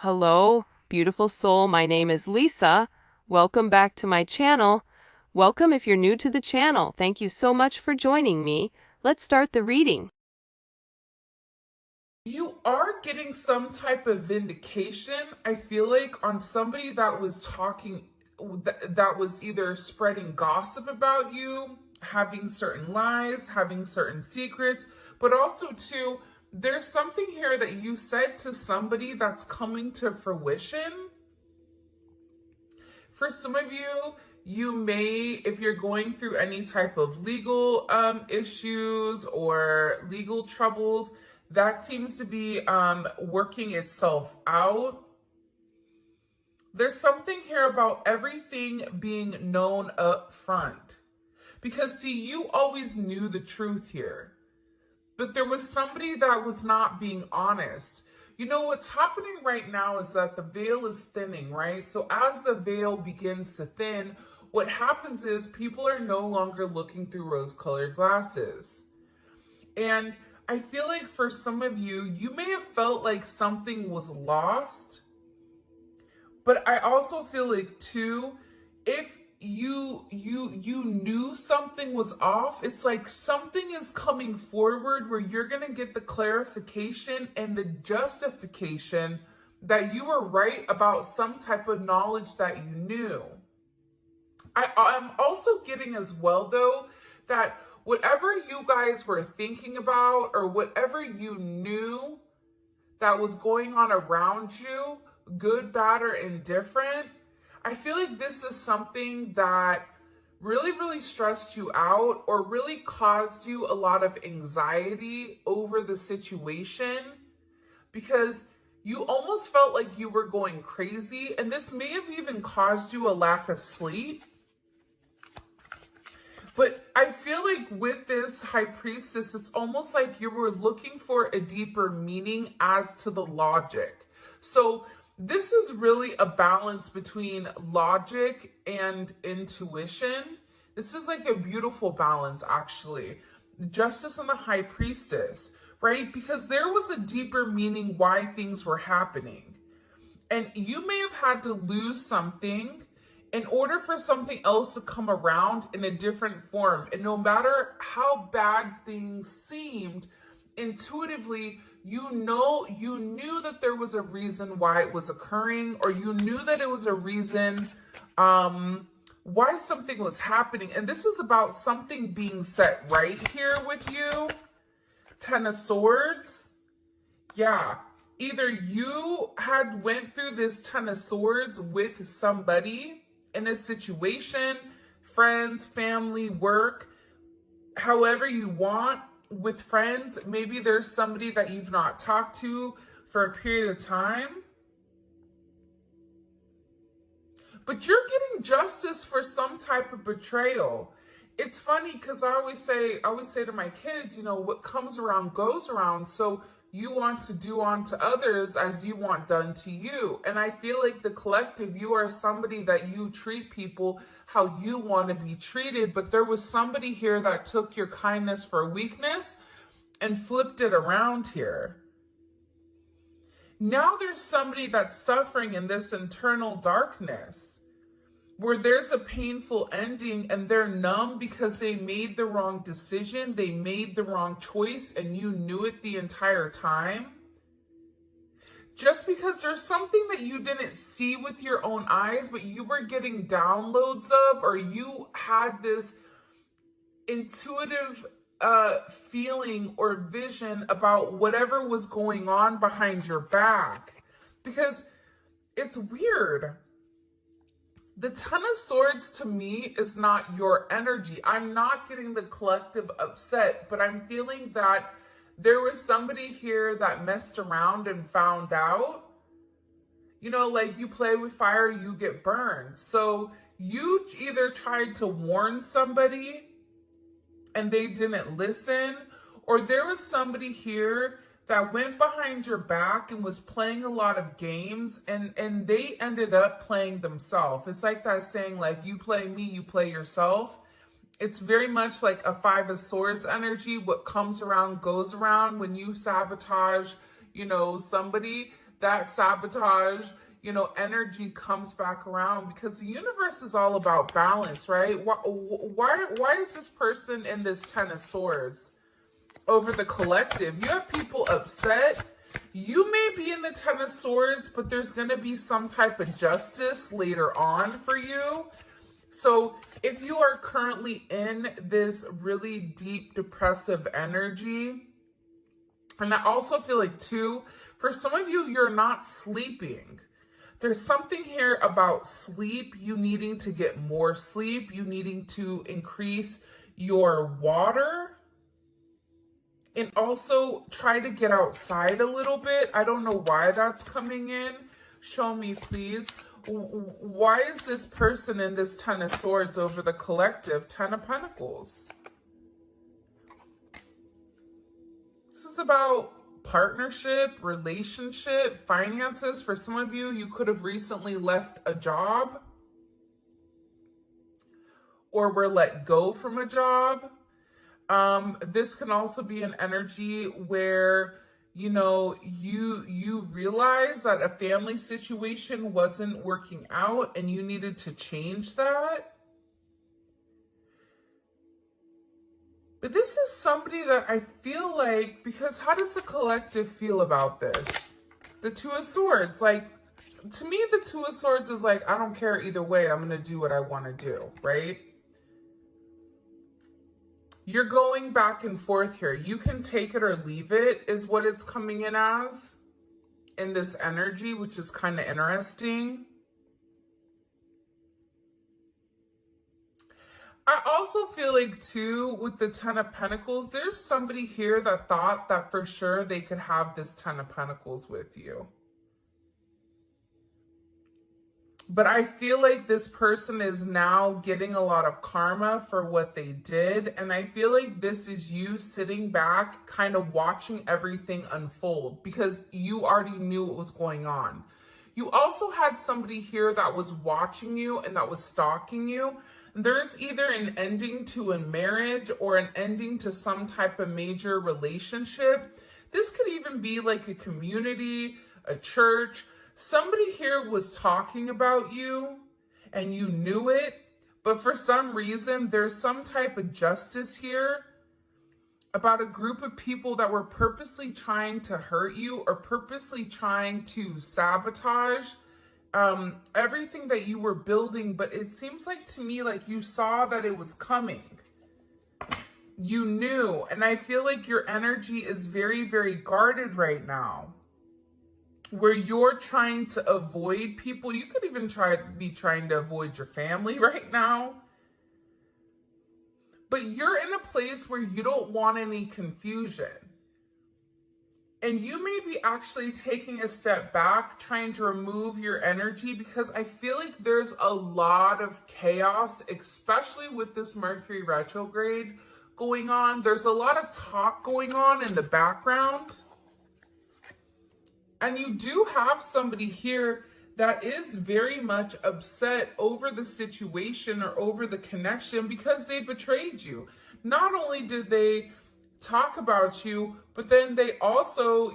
Hello, beautiful soul. My name is Lisa. Welcome back to my channel. Welcome if you're new to the channel. Thank you so much for joining me. Let's start the reading. You are getting some type of vindication, I feel like, on somebody that was that was either spreading gossip about you, having certain lies, having certain secrets, but also, too, there's something here that you said to somebody that's coming to fruition. For some of you, you may, if you're going through any type of legal issues or legal troubles, that seems to be working itself out. There's something here about everything being known up front. Because, see, you always knew the truth here. But there was somebody that was not being honest. You know, what's happening right now is that the veil is thinning, right? So as the veil begins to thin, what happens is people are no longer looking through rose-colored glasses. And I feel like for some of you, you may have felt like something was lost. But I also feel like, too, if you knew something was off, it's like something is coming forward where you're going to get the clarification and the justification that you were right about some type of knowledge that you knew. I'm also getting as well, though, that whatever you guys were thinking about or whatever you knew that was going on around you, good, bad, or indifferent, I feel like this is something that really, really stressed you out or really caused you a lot of anxiety over the situation because you almost felt like you were going crazy, and this may have even caused you a lack of sleep. But I feel like with this High Priestess, it's almost like you were looking for a deeper meaning as to the logic. So this is really a balance between logic and intuition. This is like a beautiful balance, actually. Justice and the High Priestess, right? Because there was a deeper meaning why things were happening. And you may have had to lose something in order for something else to come around in a different form. And no matter how bad things seemed, intuitively, you knew that there was a reason why it was occurring, or you knew that it was a reason why something was happening. And this is about something being set right here with you. Ten of Swords. Yeah. Either you had went through this Ten of Swords with somebody in a situation, friends, family, work, however you want. With friends, maybe there's somebody that you've not talked to for a period of time. But you're getting justice for some type of betrayal. It's funny because I always say to my kids, you know, what comes around goes around. So you want to do unto others as you want done to you. And I feel like the collective, you are somebody that you treat people how you want to be treated. But there was somebody here that took your kindness for weakness and flipped it around here. Now there's somebody that's suffering in this internal darkness where there's a painful ending and they're numb because they made the wrong decision, they made the wrong choice, and you knew it the entire time. Just because there's something that you didn't see with your own eyes, but you were getting downloads of, or you had this intuitive feeling or vision about whatever was going on behind your back. Because it's weird. The Ten of Swords to me is not your energy. I'm not getting the collective upset, but I'm feeling that there was somebody here that messed around and found out. You know, like you play with fire, you get burned. So you either tried to warn somebody and they didn't listen, or there was somebody here that went behind your back and was playing a lot of games, and they ended up playing themselves. It's like that saying, like, you play me, you play yourself. It's very much like a Five of Swords energy. What comes around goes around. When you sabotage, you know, somebody, that sabotage, energy comes back around, because the universe is all about balance, right? Why is this person in this Ten of Swords over the collective? You have people upset. You may be in the Ten of Swords, but there's going to be some type of justice later on for you. So if you are currently in this really deep depressive energy, and I also feel like too, for some of you, you're not sleeping. There's something here about sleep, you needing to get more sleep, you needing to increase your water, and also try to get outside a little bit. I don't know why that's coming in. Show me, please. Why is this person in this Ten of Swords over the collective? Ten of Pentacles. This is about partnership, relationship, finances. For some of you, you could have recently left a job or were let go from a job. This can also be an energy where, you realize that a family situation wasn't working out and you needed to change that. But this is somebody that I feel like, because how does the collective feel about this? The Two of Swords, like, to me, the Two of Swords is like, I don't care either way. I'm going to do what I want to do, right? You're going back and forth here. You can take it or leave it is what it's coming in as in this energy, which is kind of interesting. I also feel like too, with the Ten of Pentacles, there's somebody here that thought that for sure they could have this Ten of Pentacles with you. But I feel like this person is now getting a lot of karma for what they did. And I feel like this is you sitting back, kind of watching everything unfold because you already knew what was going on. You also had somebody here that was watching you and that was stalking you. There's either an ending to a marriage or an ending to some type of major relationship. This could even be like a community, a church. Somebody here was talking about you and you knew it, but for some reason, there's some type of justice here about a group of people that were purposely trying to hurt you or purposely trying to sabotage everything that you were building. But it seems like to me, like you saw that it was coming. You knew, and I feel like your energy is very, very guarded right now, where you're trying to avoid people. You could even be trying to avoid your family right now. But you're in a place where you don't want any confusion. And you may be actually taking a step back, trying to remove your energy, because I feel like there's a lot of chaos, especially with this Mercury retrograde going on. There's a lot of talk going on in the background. And you do have somebody here that is very much upset over the situation or over the connection because they betrayed you. Not only did they talk about you, but then they also,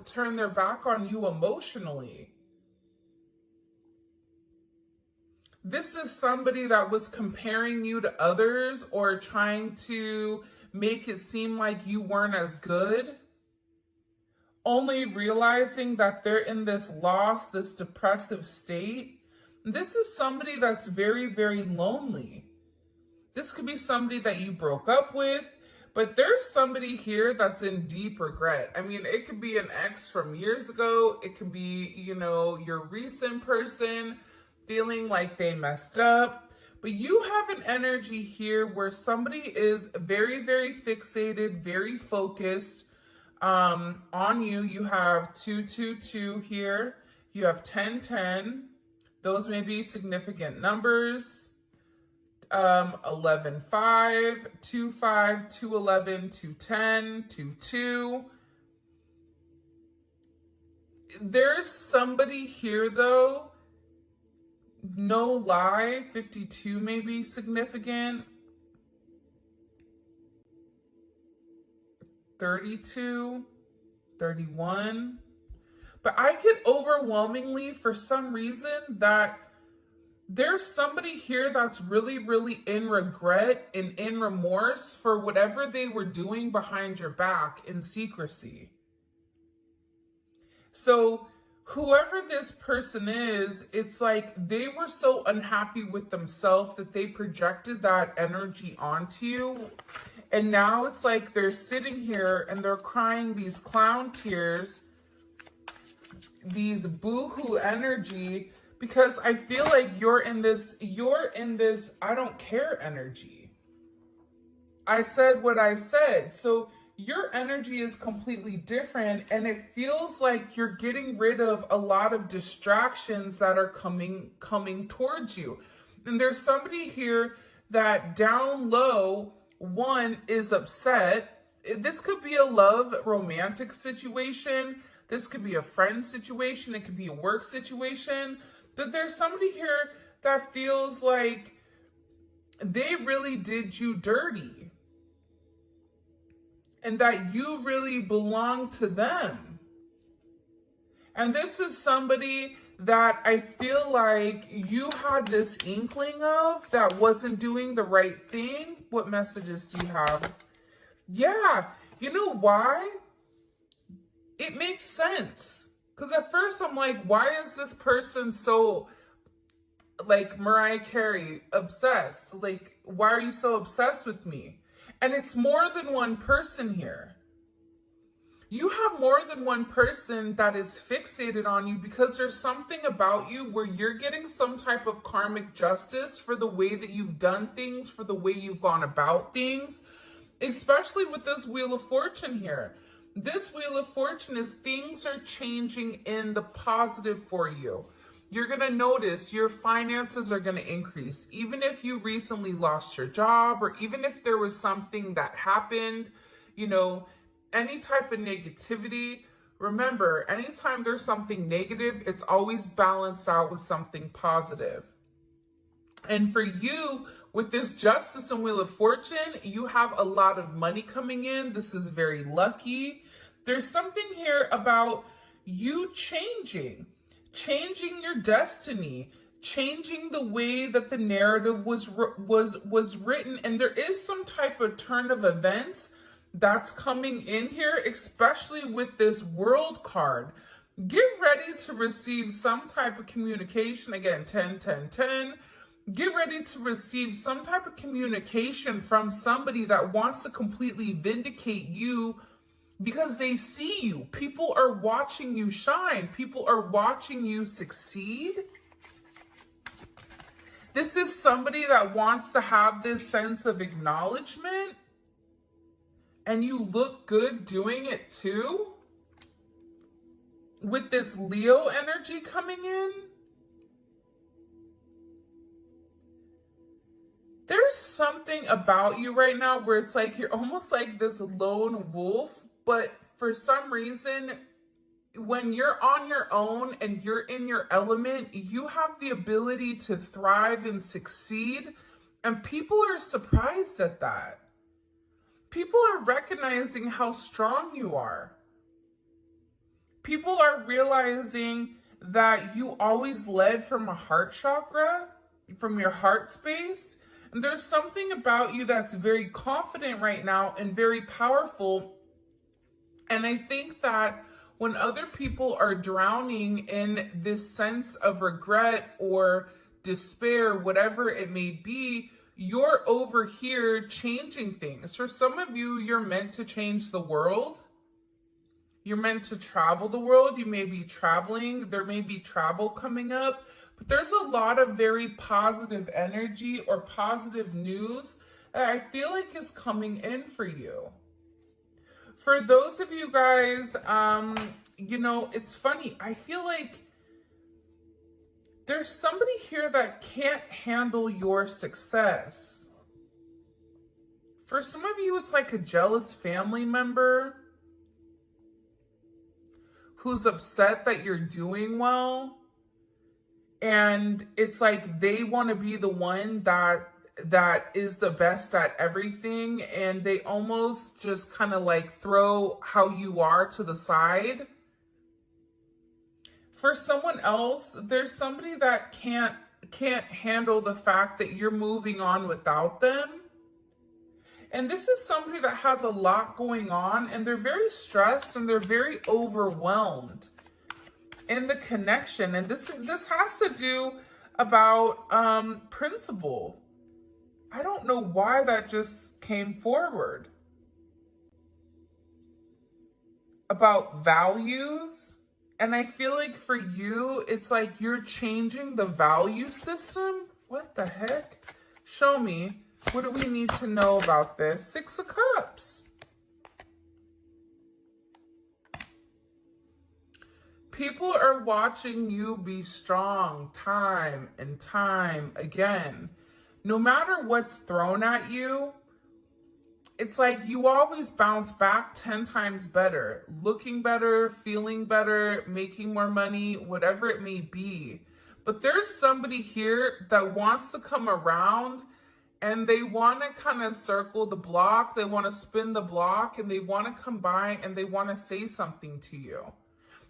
turn their back on you emotionally. This is somebody that was comparing you to others or trying to make it seem like you weren't as good, only realizing that they're in this loss, this depressive state. This is somebody that's very, very lonely. This could be somebody that you broke up with, but there's somebody here that's in deep regret. I mean, it could be an ex from years ago. It could be, your recent person feeling like they messed up. But you have an energy here where somebody is very, very fixated, very focused on you. You have 222 here. You have 1010. Those may be significant numbers. 11, 5, 2, 5, 2, 11, 2, 10, 2, 2. There's somebody here though, no lie, 52 may be significant. 32, 31. But I get overwhelmingly, for some reason, that there's somebody here that's really, really in regret and in remorse for whatever they were doing behind your back in secrecy. So whoever this person is, it's like they were so unhappy with themselves that they projected that energy onto you. And now it's like they're sitting here and they're crying these clown tears, these boohoo energy, because I feel like you're in this I don't care energy. I said what I said. So your energy is completely different, and it feels like you're getting rid of a lot of distractions that are coming towards you. And there's somebody here that down low, one, is upset. This could be a love romantic situation. This could be a friend situation. It could be a work situation. But there's somebody here that feels like they really did you dirty and that you really belong to them. And this is somebody that I feel like you had this inkling of that wasn't doing the right thing. What messages do you have? Yeah, you know why? It makes sense. Because at first I'm like, why is this person so, like Mariah Carey, obsessed? Like, why are you so obsessed with me? And it's more than one person here. You have more than one person that is fixated on you because there's something about you where you're getting some type of karmic justice for the way that you've done things, for the way you've gone about things, especially with this Wheel of Fortune here. This Wheel of Fortune is things are changing in the positive for you. You're going to notice your finances are going to increase. Even if you recently lost your job, or even if there was something that happened, you know, any type of negativity. Remember, anytime there's something negative, it's always balanced out with something positive. And for you, with this Justice and Wheel of Fortune, you have a lot of money coming in. This is very lucky. There's something here about you changing your destiny, changing the way that the narrative was written. And there is some type of turn of events that's coming in here, especially with this World card. Get ready to receive some type of communication. Again, 10, 10, 10. Get ready to receive some type of communication from somebody that wants to completely vindicate you because they see you. People are watching you shine. People are watching you succeed. This is somebody that wants to have this sense of acknowledgement, and you look good doing it too. With this Leo energy coming in, there's something about you right now where it's like you're almost like this lone wolf, but for some reason, when you're on your own and you're in your element, you have the ability to thrive and succeed, and people are surprised at that. People are recognizing how strong you are. People are realizing that you always led from a heart chakra, from your heart space. And there's something about you that's very confident right now and very powerful. And I think that when other people are drowning in this sense of regret or despair, whatever it may be, you're over here changing things. For some of you, you're meant to change the world. You're meant to travel the world. You may be traveling. There may be travel coming up. But there's a lot of very positive energy or positive news that I feel like is coming in for you. For those of you guys, you know, it's funny. I feel like there's somebody here that can't handle your success. For some of you, it's like a jealous family member who's upset that you're doing well. And it's like they want to be the one that is the best at everything. And they almost just kind of like throw how you are to the side. For someone else, there's somebody that can't handle the fact that you're moving on without them. And this is somebody that has a lot going on, and they're very stressed and they're very overwhelmed in the connection. And this has to do about principle. I don't know why that just came forward. About values. And I feel like for you, it's like you're changing the value system. What the heck? Show me. What do we need to know about this? Six of Cups. People are watching you be strong time and time again. No matter what's thrown at you, it's like you always bounce back 10 times better, looking better, feeling better, making more money, whatever it may be. But there's somebody here that wants to come around and they want to kind of circle the block. They want to spin the block and they want to come by and they want to say something to you.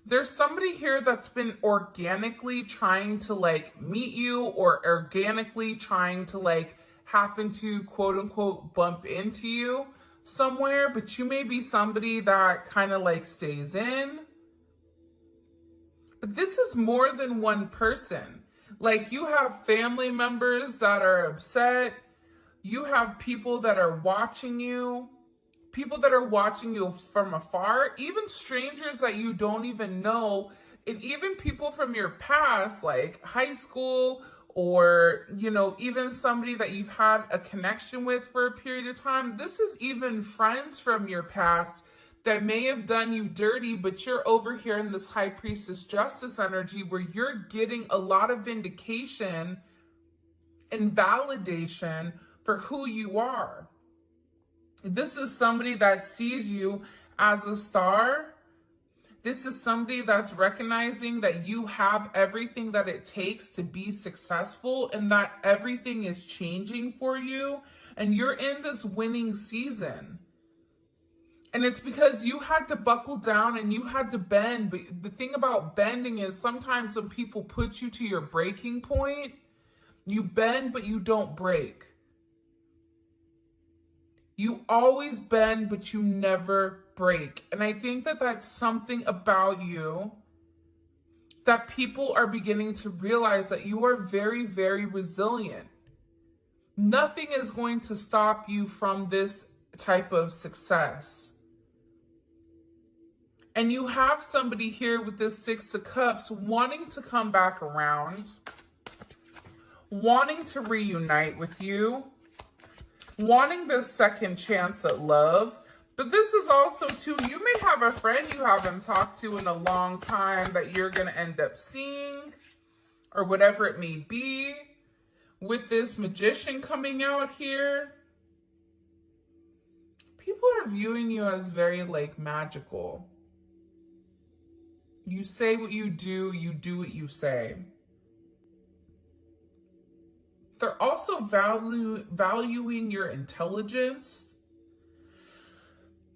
There's somebody here that's been organically trying to like meet you or organically trying to like happen to quote unquote bump into you somewhere, but you may be somebody that kind of like stays in. But this is more than one person. Like you have family members that are upset. You have people that are watching you. People that are watching you from afar, even strangers that you don't even know, and even people from your past, like high school, or, you know, even somebody that you've had a connection with for a period of time. This is even friends from your past that may have done you dirty, but you're over here in this High Priestess Justice energy where you're getting a lot of vindication and validation for who you are. This is somebody that sees you as a star. This is somebody that's recognizing that you have everything that it takes to be successful and that everything is changing for you. And you're in this winning season. And it's because you had to buckle down and you had to bend. But the thing about bending is sometimes when people put you to your breaking point, you bend, but you don't break. You always bend, but you never break. And I think that that's something about you that people are beginning to realize, that you are very, very resilient. Nothing is going to stop you from this type of success. And you have somebody here with this Six of Cups wanting to come back around, wanting to reunite with you, wanting this second chance at love. But this is also too, you may have a friend you haven't talked to in a long time that you're going to end up seeing, or whatever it may be, with this Magician coming out here. People are viewing you as very like magical. You say what you do what you say. They're also valuing your intelligence.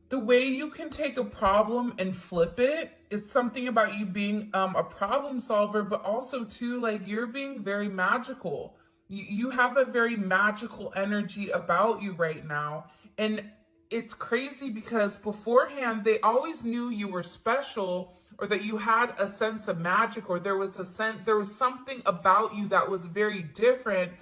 The way you can take a problem and flip it. It's something about you being a problem solver, but also too, like you're being very magical. You have a very magical energy about you right now. And it's crazy because beforehand, they always knew you were special, or that you had a sense of magic, or there was something about you that was very different.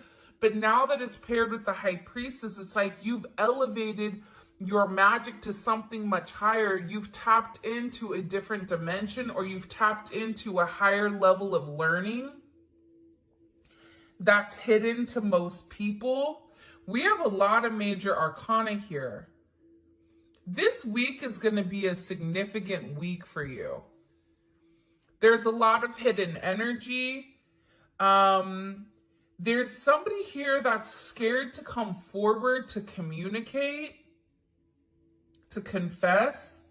But now that it's paired with the High Priestess, it's like you've elevated your magic to something much higher. You've tapped into a different dimension, or you've tapped into a higher level of learning that's hidden to most people. We have a lot of major arcana here. This week is going to be a significant week for you. There's a lot of hidden energy. There's somebody here that's scared to come forward to communicate, to confess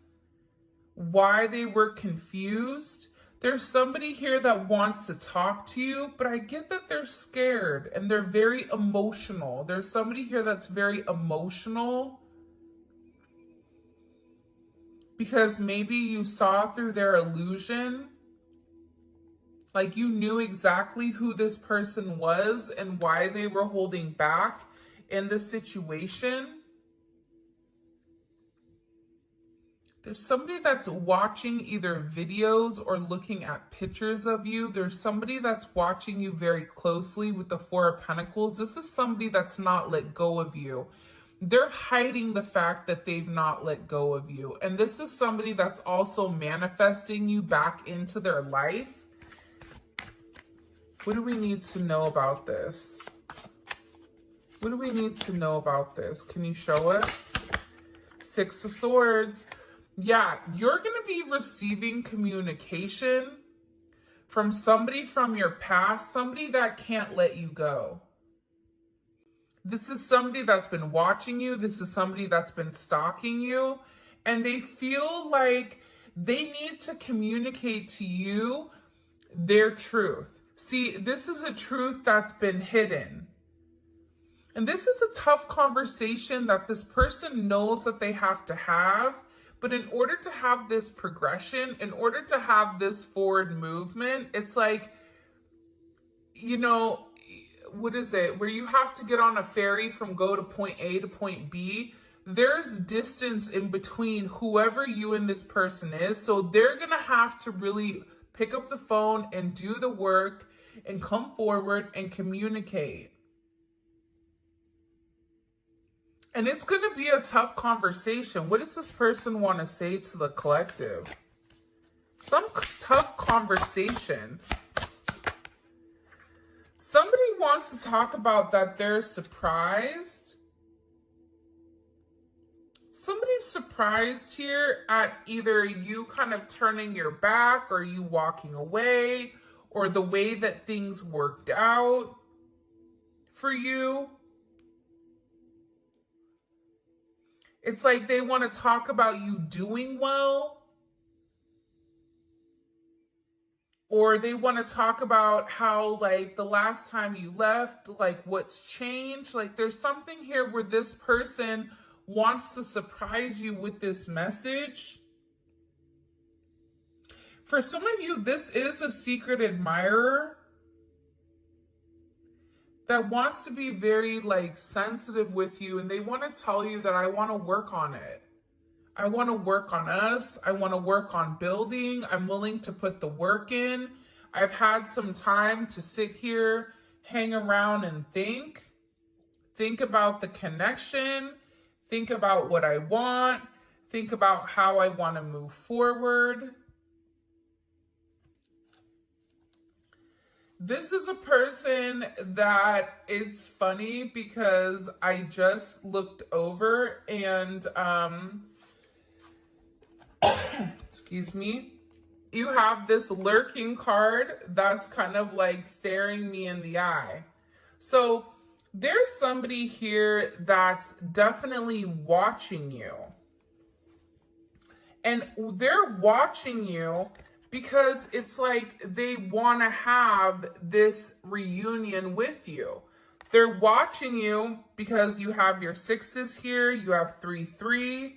why they were confused. There's somebody here that wants to talk to you, but I get that they're scared and they're very emotional. There's somebody here that's very emotional because maybe you saw through their illusion. Like you knew exactly who this person was and why they were holding back in the situation. There's somebody that's watching either videos or looking at pictures of you. There's somebody that's watching you very closely with the Four of Pentacles. This is somebody that's not let go of you. They're hiding the fact that they've not let go of you. And this is somebody that's also manifesting you back into their life. What do we need to know about this? What do we need to know about this? Can you show us? Six of Swords. Yeah, you're going to be receiving communication from somebody from your past, somebody that can't let you go. This is somebody that's been watching you. This is somebody that's been stalking you. And they feel like they need to communicate to you their truth. See, this is a truth that's been hidden. And this is a tough conversation that this person knows that they have to have. But in order to have this progression, in order to have this forward movement, it's like, you know, what is it? Where you have to get on a ferry from go to point A to point B. There's distance in between whoever you and this person is. So they're going to have to really pick up the phone and do the work and come forward and communicate. And it's going to be a tough conversation. What does this person want to say to the collective? Some tough conversation. Somebody wants to talk about that they're surprised. Somebody's surprised here at either you kind of turning your back or you walking away or the way that things worked out for you. It's like they want to talk about you doing well. Or they want to talk about how, like, the last time you left, like, what's changed. Like, there's something here where this person wants to surprise you with this message. For some of you, this is a secret admirer that wants to be very, like, sensitive with you, and they want to tell you that I want to work on it. I want to work on us. I want to work on building. I'm willing to put the work in. I've had some time to sit here, hang around and think. Think about the connection. Think about what I want. Think about how I want to move forward. This is a person that it's funny because I just looked over and, excuse me, you have this lurking card that's kind of like staring me in the eye. So there's somebody here that's definitely watching you. And they're watching you because it's like they want to have this reunion with you. They're watching you because you have your sixes here, you have 3-3.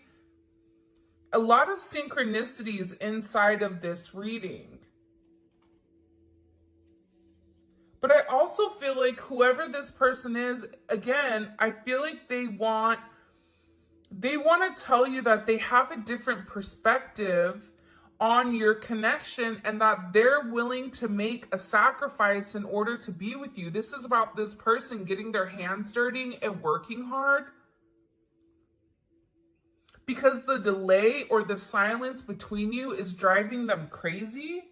A lot of synchronicities inside of this reading. But I also feel like whoever this person is, again, I feel like they want to tell you that they have a different perspective on your connection and that they're willing to make a sacrifice in order to be with you. This is about this person getting their hands dirty and working hard. Because the delay or the silence between you is driving them crazy.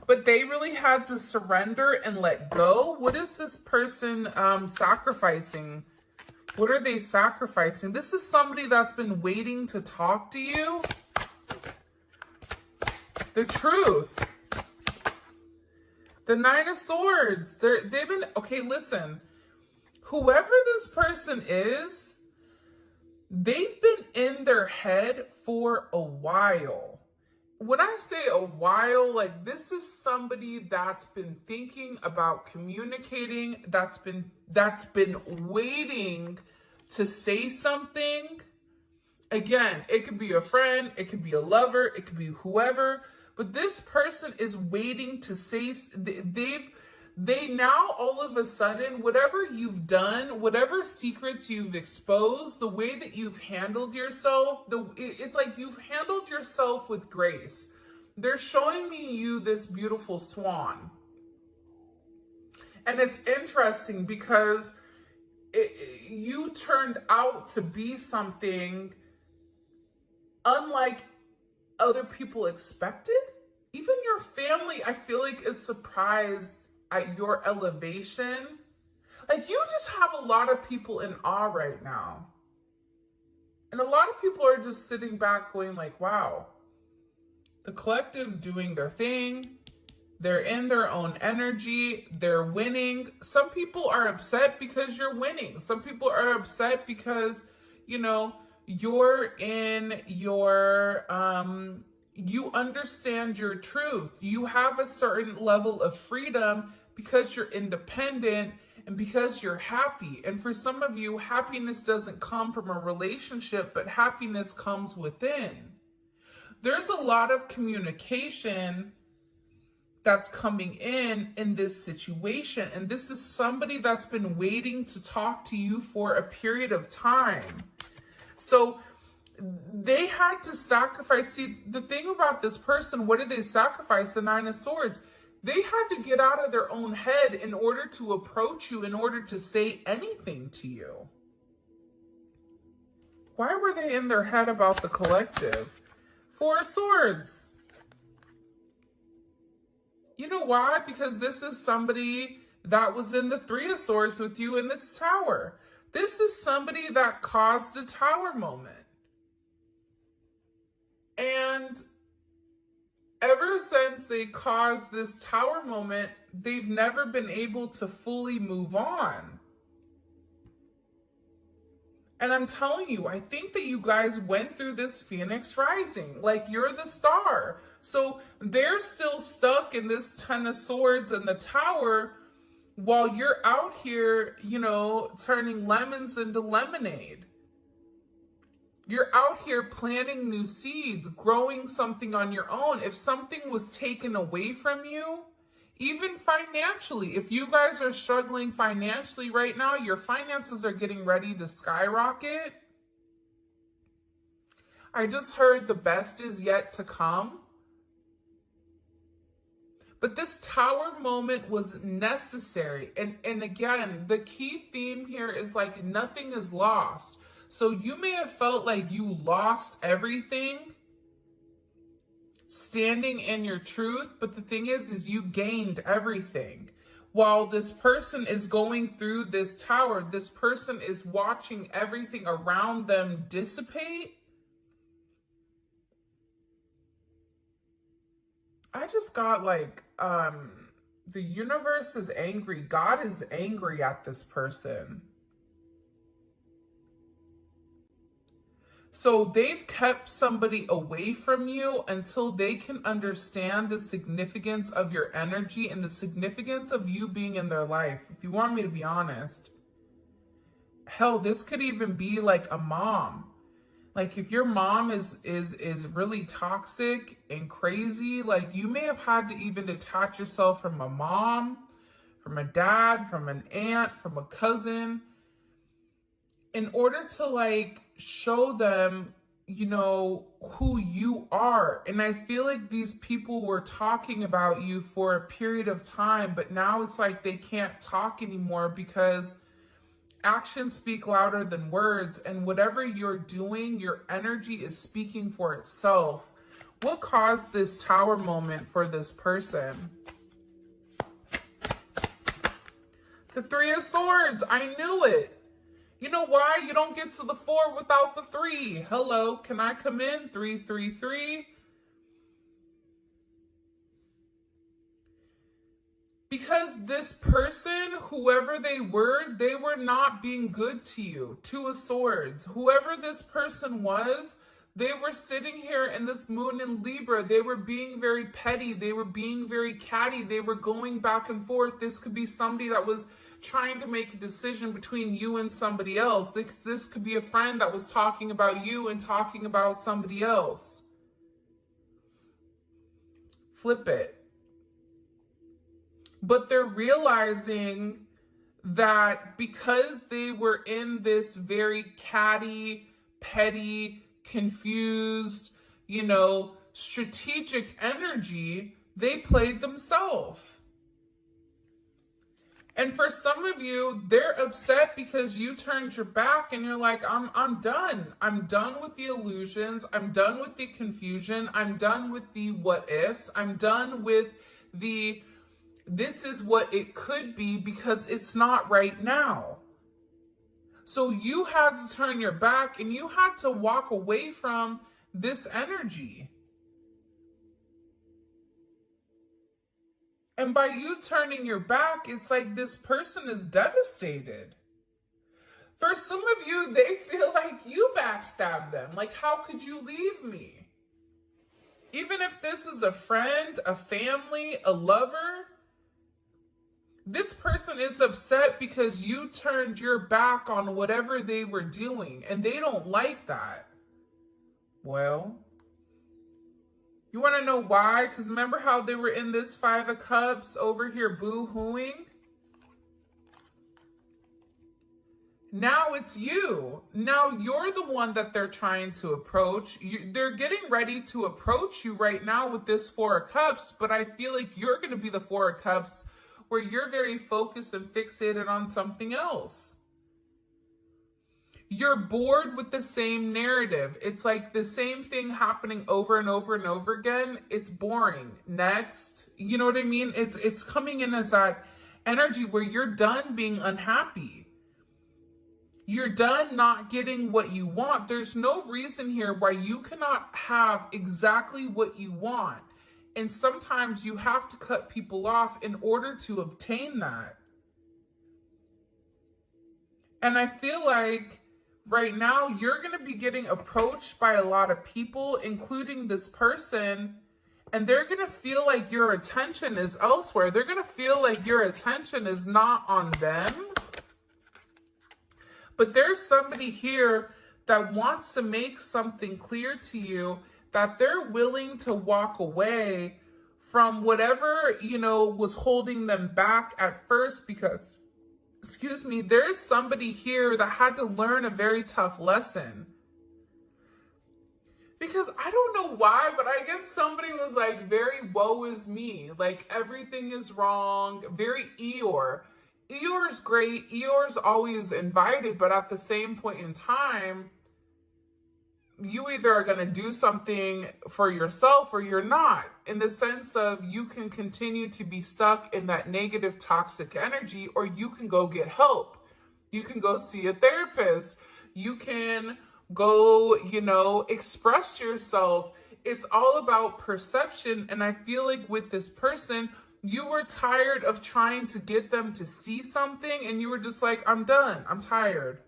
But they really had to surrender and let go. What is this person sacrificing? What are they sacrificing? This is somebody that's been waiting to talk to you. The truth. The Nine of Swords. They've been, okay, listen. Whoever this person is, they've been in their head for a while. When I say a while, like this is somebody that's been thinking about communicating, that's been waiting to say something. Again, it could be a friend, it could be a lover, it could be whoever, But this person is waiting to say, they now all of a sudden, whatever you've done, whatever secrets you've exposed, the way that you've handled yourself, it's like you've handled yourself with grace. They're showing me you this beautiful swan. And it's interesting because you turned out to be something unlike other people expected. Even your family, I feel like, is surprised at your elevation. Like, you just have a lot of people in awe right now. And a lot of people are just sitting back going like, wow, the collective's doing their thing. They're in their own energy. They're winning. Some people are upset because you're winning. Some people are upset because, you know, you're in your, you understand your truth. You have a certain level of freedom because you're independent and because you're happy. And for some of you, happiness doesn't come from a relationship, but happiness comes within. There's a lot of communication that's coming in this situation. And this is somebody that's been waiting to talk to you for a period of time. So they had to sacrifice. See, the thing about this person, what did they sacrifice? The Nine of Swords. They had to get out of their own head in order to approach you, in order to say anything to you. Why were they in their head about the collective? Four of Swords. You know why? Because this is somebody that was in the Three of Swords with you in this tower. This is somebody that caused a tower moment. And ever since they caused this tower moment, they've never been able to fully move on. And I'm telling you, I think that you guys went through this Phoenix rising. Like, you're the star. So they're still stuck in this Ten of Swords and the tower while you're out here, you know, turning lemons into lemonade. You're out here planting new seeds, growing something on your own. If something was taken away from you, even financially, if you guys are struggling financially right now, your finances are getting ready to skyrocket. I just heard the best is yet to come. But this tower moment was necessary. And again, the key theme here is like nothing is lost. So you may have felt like you lost everything standing in your truth, but the thing is you gained everything. While this person is going through this tower, this person is watching everything around them dissipate. I just got like, the universe is angry. God is angry at this person. So they've kept somebody away from you until they can understand the significance of your energy and the significance of you being in their life. If you want me to be honest, hell, this could even be like a mom. Like if your mom is really toxic and crazy, like you may have had to even detach yourself from a mom, from a dad, from an aunt, from a cousin, in order to like show them, you know, who you are. And I feel like these people were talking about you for a period of time, but now it's like they can't talk anymore because actions speak louder than words. And whatever you're doing, your energy is speaking for itself. What caused this tower moment for this person? The Three of Swords. I knew it. You know why? You don't get to the 4 without the 3. Hello, can I come in? 333. Because this person, whoever they were not being good to you. 2 of Swords. Whoever this person was, they were sitting here in this moon in Libra. They were being very petty. They were being very catty. They were going back and forth. This could be somebody that was trying to make a decision between you and somebody else. This could be a friend that was talking about you and talking about somebody else. flip it. But they're realizing that because they were in this very catty, petty, confused, strategic energy, they played themselves. And for some of you, they're upset because you turned your back and you're like, I'm done. I'm done with the illusions. I'm done with the confusion. I'm done with the what ifs. I'm done with the this is what it could be because it's not right now. So you had to turn your back and you had to walk away from this energy. And by you turning your back, it's like this person is devastated. For some of you, they feel like you backstabbed them. Like, how could you leave me? Even if this is a friend, a family, a lover, this person is upset because you turned your back on whatever they were doing, and they don't like that. Well, you want to know why? Because remember how they were in this Five of Cups over here boo-hooing? Now it's you. Now you're the one that they're trying to approach. They're getting ready to approach you right now with this Four of Cups, but I feel like you're going to be the Four of Cups where you're very focused and fixated on something else. You're bored with the same narrative. It's like the same thing happening over and over and over again. It's boring. Next. You know what I mean? It's coming in as that energy where you're done being unhappy. You're done not getting what you want. There's no reason here why you cannot have exactly what you want. And sometimes you have to cut people off in order to obtain that. And I feel like right now, you're going to be getting approached by a lot of people, including this person, and they're going to feel like your attention is elsewhere. They're going to feel like your attention is not on them. But there's somebody here that wants to make something clear to you that they're willing to walk away from whatever, was holding them back at first because there's somebody here that had to learn a very tough lesson. Because I don't know why, but I guess somebody was like very woe is me. Like everything is wrong. Very Eeyore. Eeyore's great. Eeyore's always invited, but at the same point in time, you either are going to do something for yourself or you're not, in the sense of you can continue to be stuck in that negative, toxic energy, or you can go get help. You can go see a therapist. You can go, express yourself. It's all about perception. And I feel like with this person, you were tired of trying to get them to see something, and you were just like, I'm done. I'm tired.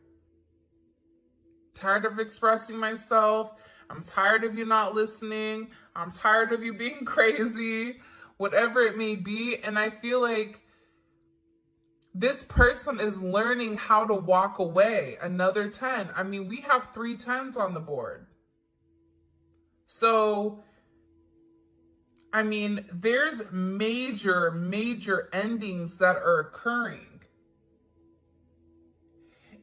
Tired of expressing myself. I'm tired of you not listening. I'm tired of you being crazy, whatever it may be. And I feel like this person is learning how to walk away. Another 10. I mean, we have 3 10s on the board. So, I mean, there's major, major endings that are occurring.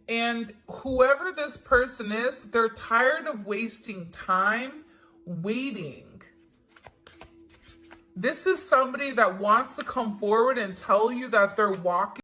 And whoever this person is, they're tired of wasting time waiting. This is somebody that wants to come forward and tell you that they're walking